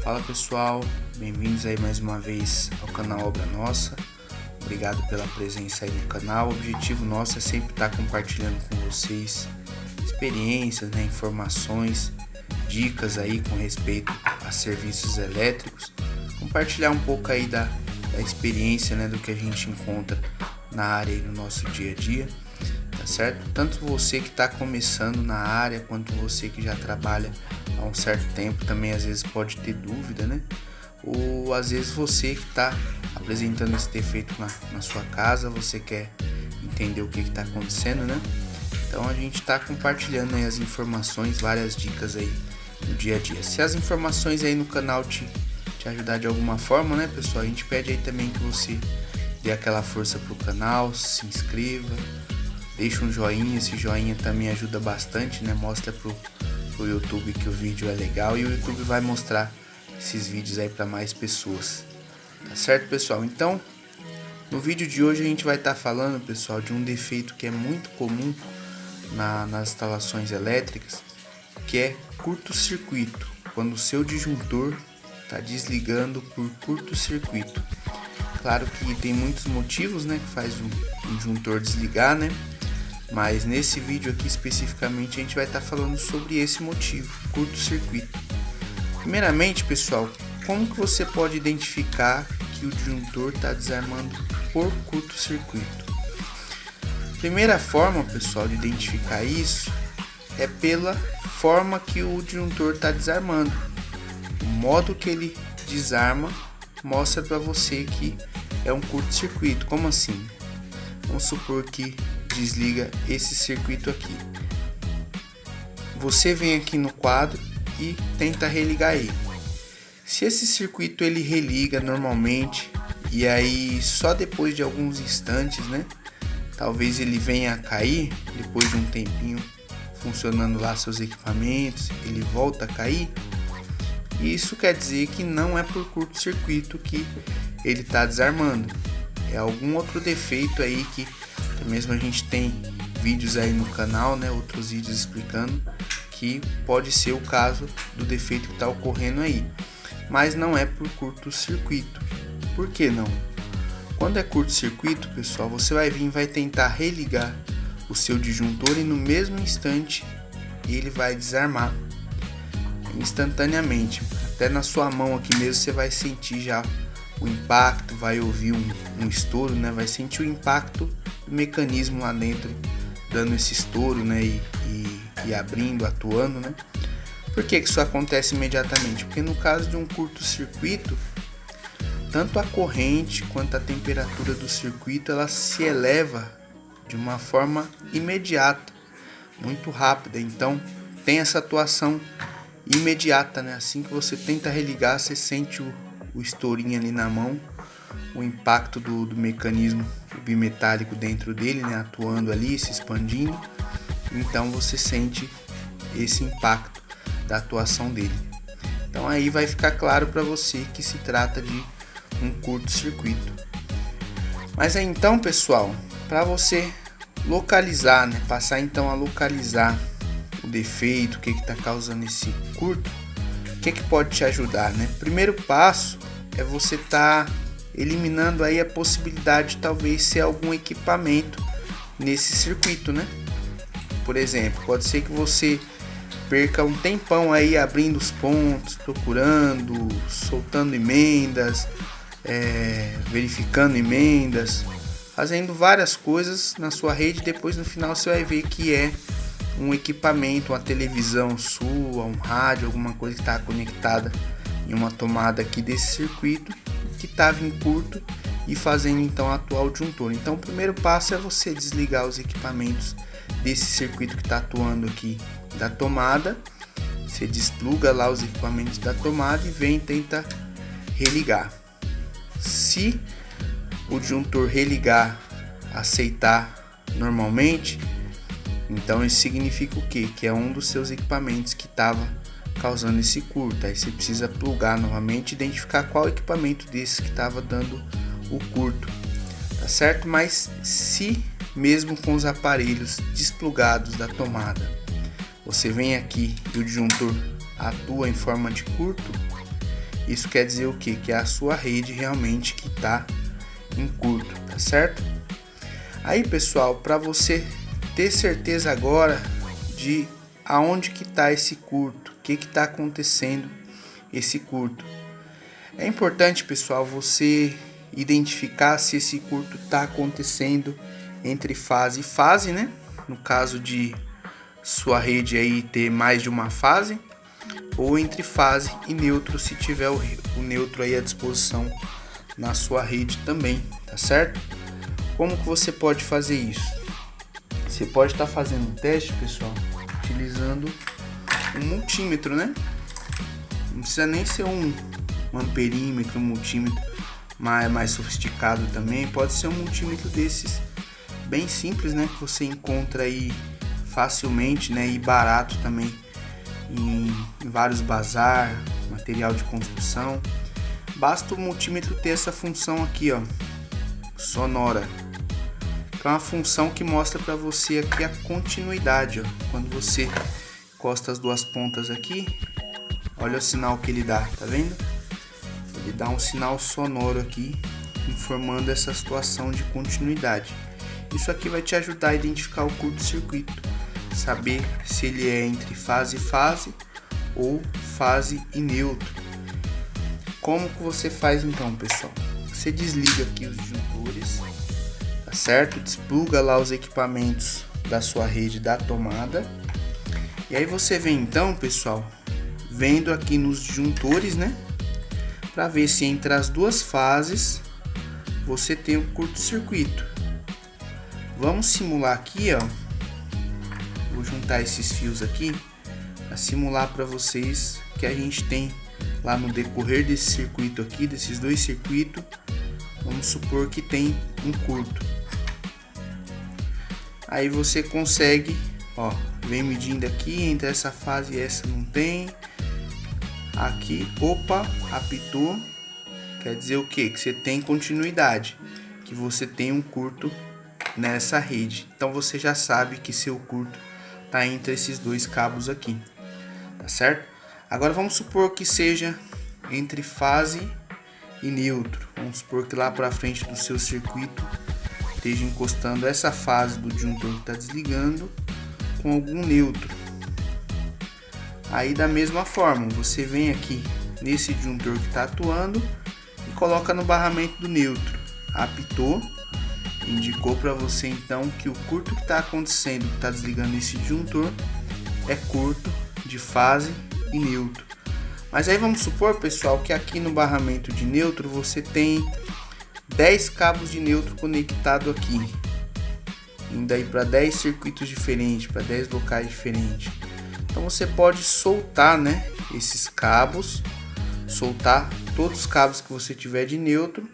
Fala pessoal, bem-vindos aí mais uma vez ao canal Obra Nossa. Obrigado pela presença aí no canal. O objetivo nosso é sempre estar compartilhando com vocês experiências, informações, dicas aí com respeito a serviços elétricos. Compartilhar um pouco aí da experiência, do que a gente encontra na área e no nosso dia a dia, tá certo? Tanto você que está começando na área, quanto você que já trabalha há um certo tempo, também às vezes pode ter dúvida, Ou às vezes você que está apresentando esse defeito na sua casa, você quer entender o que está acontecendo, Então a gente está compartilhando aí as informações, várias dicas aí no dia a dia. Se as informações aí no canal te ajudar de alguma forma, pessoal, a gente pede aí também que você dê aquela força pro canal, se inscreva, deixa um joinha, esse joinha também ajuda bastante, Mostra pro YouTube que o vídeo é legal e o YouTube vai mostrar esses vídeos aí para mais pessoas, tá certo, pessoal? Então, no vídeo de hoje a gente vai estar falando, pessoal, de um defeito que é muito comum nas instalações elétricas, que é curto-circuito, quando o seu disjuntor está desligando por curto-circuito. Claro que tem muitos motivos, que faz o disjuntor desligar, Mas nesse vídeo aqui especificamente a gente vai estar falando sobre esse motivo, curto-circuito. Primeiramente, pessoal, como que você pode identificar que o disjuntor está desarmando por curto-circuito? Primeira forma, pessoal, de identificar isso é pela forma que o disjuntor está desarmando. O modo que ele desarma mostra para você que é um curto-circuito. Como assim? Vamos supor que desliga esse circuito aqui. Você vem aqui no quadro e tenta religar ele. Se esse circuito ele religa normalmente e aí só depois de alguns instantes, talvez ele venha a cair depois de um tempinho funcionando lá seus equipamentos, ele volta a cair. Isso quer dizer que não é por curto-circuito que ele está desarmando. É algum outro defeito aí que mesmo a gente tem vídeos aí no canal, outros vídeos explicando que pode ser o caso do defeito que está ocorrendo aí. Mas não é por curto-circuito. Por que não? Quando é curto-circuito, pessoal, você vai vir e vai tentar religar o seu disjuntor e no mesmo instante ele vai desarmar instantaneamente. Até na sua mão aqui mesmo você vai sentir já o impacto, vai ouvir um estouro, vai sentir o impacto do mecanismo lá dentro dando esse estouro, e abrindo, atuando, Por que isso acontece imediatamente? Porque no caso de um curto-circuito, tanto a corrente quanto a temperatura do circuito ela se eleva de uma forma imediata, muito rápida. Então tem essa atuação imediata, Assim que você tenta religar, você sente o estourinho ali na mão, o impacto do mecanismo bimetálico dentro dele, atuando ali, se expandindo. Então você sente esse impacto da atuação dele. Então aí vai ficar claro para você que se trata de um curto-circuito. Mas aí então, pessoal, para você localizar, passar então a localizar o defeito, o que está causando esse curto, o que pode te ajudar, Primeiro passo é você estar eliminando aí a possibilidade de talvez ser algum equipamento nesse circuito, Por exemplo, pode ser que você perca um tempão aí abrindo os pontos, procurando, soltando emendas, verificando emendas, fazendo várias coisas na sua rede. Depois no final você vai ver que é um equipamento, uma televisão sua, um rádio, alguma coisa que está conectada em uma tomada aqui desse circuito que estava em curto e fazendo então atuar o disjuntor. Então o primeiro passo é você desligar os equipamentos desse circuito que está atuando aqui da tomada. Você despluga lá os equipamentos da tomada e vem e tenta religar. Se o disjuntor religar, aceitar normalmente, então isso significa o quê? Que é um dos seus equipamentos que estava causando esse curto. Aí você precisa plugar novamente e identificar qual equipamento desse que estava dando o curto, tá certo? Mas se mesmo com os aparelhos desplugados da tomada você vem aqui e o disjuntor atua em forma de curto, isso quer dizer o quê? Que é a sua rede realmente que está em curto, tá certo? Aí, pessoal, para você ter certeza agora de aonde que está esse curto, o que está acontecendo esse curto, é importante, pessoal, você identificar se esse curto está acontecendo entre fase e fase, né? No caso de sua rede aí ter mais de uma fase, ou entre fase e neutro, se tiver o neutro aí à disposição na sua rede também, tá certo? Como que você pode fazer isso? Você pode estar fazendo um teste, pessoal, utilizando um multímetro, né? Não precisa nem ser um amperímetro, um multímetro mais sofisticado também. Pode ser um multímetro desses bem simples, né? Que você encontra aí facilmente, né? E barato também em vários bazar, material de construção. Basta o multímetro ter essa função aqui, ó, sonora. Que é uma função que mostra para você aqui a continuidade, ó. Quando você encosta as duas pontas aqui, olha o sinal que ele dá, tá vendo? Ele dá um sinal sonoro aqui, informando essa situação de continuidade. Isso aqui vai te ajudar a identificar o curto-circuito, saber se ele é entre fase e fase ou fase e neutro. Como que você faz então, pessoal? Você desliga aqui os disjuntores, tá certo? Despluga lá os equipamentos da sua rede da tomada. E aí você vem então, pessoal, vendo aqui nos disjuntores, né? Para ver se entre as duas fases você tem um curto-circuito. Vamos simular aqui, ó. Vou juntar esses fios aqui para simular para vocês que a gente tem lá no decorrer desse circuito aqui, desses dois circuitos. Vamos supor que tem um curto. Aí você consegue, ó, vem medindo aqui entre essa fase e essa não tem. Aqui, opa, apitou. Quer dizer o quê? Que você tem continuidade, que você tem um curto nessa rede. Então você já sabe que seu curto tá entre esses dois cabos aqui, tá certo? Agora vamos supor que seja entre fase e neutro. Vamos supor que lá para frente do seu circuito esteja encostando essa fase do disjuntor que está desligando com algum neutro. Aí da mesma forma, você vem aqui nesse disjuntor que está atuando e coloca no barramento do neutro. Apitou, indicou para você então que o curto que está acontecendo, que está desligando esse disjuntor, é curto de fase e neutro. Mas aí vamos supor, pessoal, que aqui no barramento de neutro você tem 10 cabos de neutro conectado aqui, indo aí para 10 circuitos diferentes, para 10 locais diferentes. Então você pode soltar, né, esses cabos, soltar todos os cabos que você tiver de neutro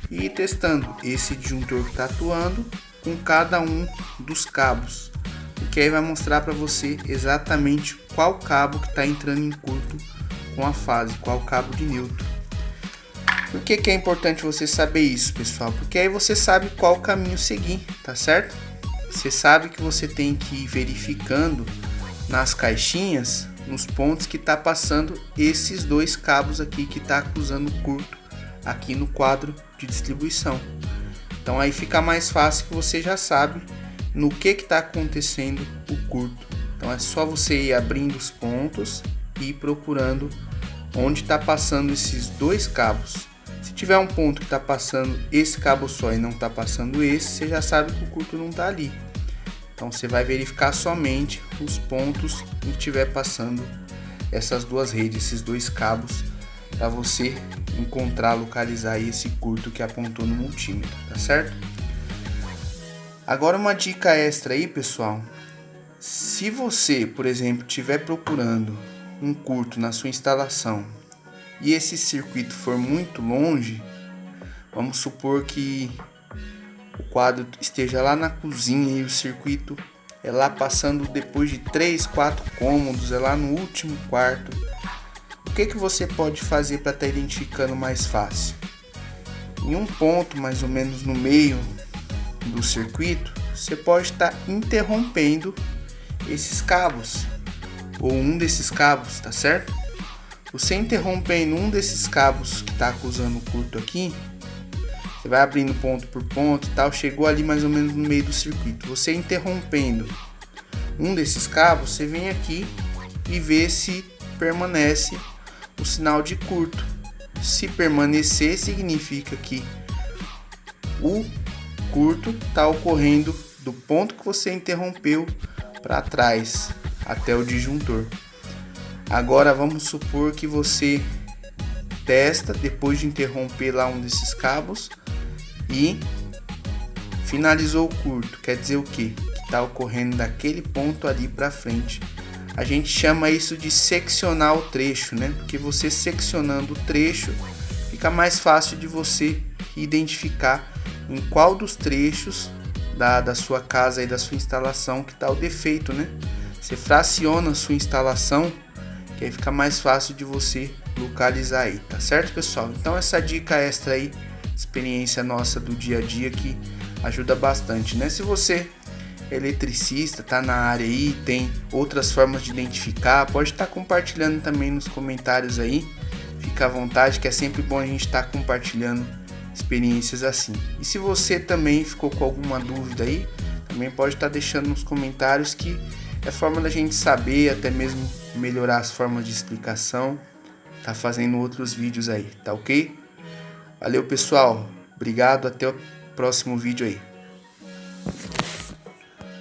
e ir testando esse disjuntor que está atuando com cada um dos cabos, porque aí vai mostrar para você exatamente qual cabo que está entrando em curto com a fase, qual cabo de neutro. Por que é importante você saber isso, pessoal? Porque aí você sabe qual caminho seguir, tá certo? Você sabe que você tem que ir verificando nas caixinhas, nos pontos que está passando esses dois cabos aqui que está acusando curto aqui no quadro de distribuição. Então aí fica mais fácil, que você já sabe no que está acontecendo o curto. Então é só você ir abrindo os pontos e ir procurando onde está passando esses dois cabos. Se tiver um ponto que está passando esse cabo só e não está passando esse, você já sabe que o curto não está ali. Então você vai verificar somente os pontos que estiver passando essas duas redes, esses dois cabos, para você encontrar, localizar esse curto que apontou no multímetro, tá certo? Agora uma dica extra aí, pessoal. Se você, por exemplo, estiver procurando um curto na sua instalação e esse circuito for muito longe, vamos supor que o quadro esteja lá na cozinha e o circuito é lá passando depois de 3, 4 cômodos, é lá no último quarto. O que você pode fazer para estar identificando mais fácil? Em um ponto mais ou menos no meio do circuito, você pode estar interrompendo esses cabos, ou um desses cabos, tá certo? Você interrompendo um desses cabos que está acusando o curto aqui, você vai abrindo ponto por ponto e tal, chegou ali mais ou menos no meio do circuito. Você interrompendo um desses cabos, você vem aqui e vê se permanece o sinal de curto. Se permanecer, significa que o curto está ocorrendo do ponto que você interrompeu para trás até o disjuntor. Agora vamos supor que você testa depois de interromper lá um desses cabos e finalizou o curto. Quer dizer o quê? Que está ocorrendo daquele ponto ali para frente. A gente chama isso de seccionar o trecho, né? Porque você seccionando o trecho fica mais fácil de você identificar em qual dos trechos da sua casa e da sua instalação que está o defeito, né? Você fraciona a sua instalação, que aí fica mais fácil de você localizar aí, tá certo, pessoal? Então essa dica extra aí, experiência nossa do dia a dia, que ajuda bastante, né? Se você é eletricista, tá na área aí, tem outras formas de identificar, pode estar compartilhando também nos comentários aí, fica à vontade, que é sempre bom a gente estar compartilhando experiências assim. E se você também ficou com alguma dúvida aí, também pode estar deixando nos comentários, que é forma da gente saber, até mesmo melhorar as formas de explicação, tá fazendo outros vídeos aí, tá ok? Valeu, pessoal, obrigado, até o próximo vídeo aí.